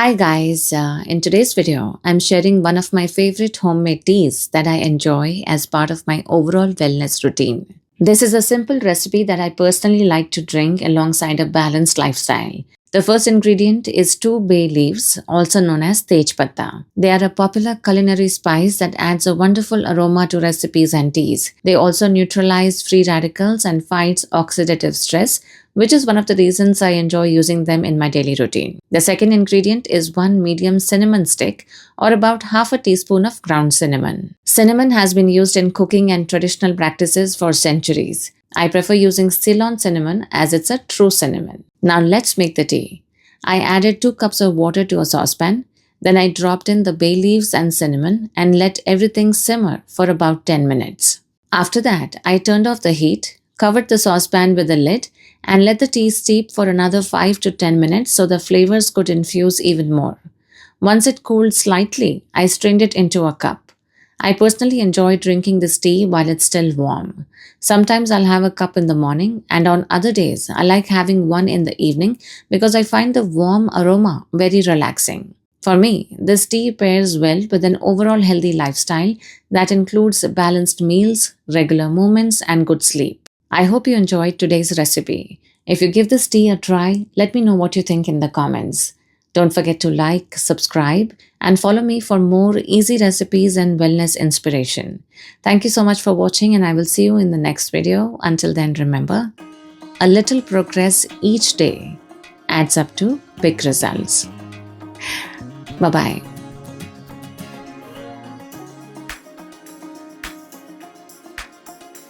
Hi guys, in today's video, I'm sharing one of my favorite homemade teas that I enjoy as part of my overall wellness routine. This is a simple recipe that I personally like to drink alongside a balanced lifestyle. The first ingredient is 2 bay leaves, also known as tej patta. They are a popular culinary spice that adds a wonderful aroma to recipes and teas. They also neutralize free radicals and fights oxidative stress, which is one of the reasons I enjoy using them in my daily routine. The second ingredient is 1 medium cinnamon stick, or about half a teaspoon of ground cinnamon. Cinnamon has been used in cooking and traditional practices for centuries. I prefer using Ceylon cinnamon as it's a true cinnamon. Now let's make the tea. I added 2 cups of water to a saucepan. Then I dropped in the bay leaves and cinnamon and let everything simmer for about 10 minutes. After that, I turned off the heat, covered the saucepan with a lid, and let the tea steep for another 5 to 10 minutes so the flavors could infuse even more. Once it cooled slightly, I strained it into a cup. I personally enjoy drinking this tea while it's still warm. Sometimes I'll have a cup in the morning, and on other days, I like having one in the evening because I find the warm aroma very relaxing. For me, this tea pairs well with an overall healthy lifestyle that includes balanced meals, regular movements, and good sleep. I hope you enjoyed today's recipe. If you give this tea a try, let me know what you think in the comments. Don't forget to like, subscribe, and follow me for more easy recipes and wellness inspiration. Thank you so much for watching, and I will see you in the next video. Until then, remember, a little progress each day adds up to big results. Bye-bye.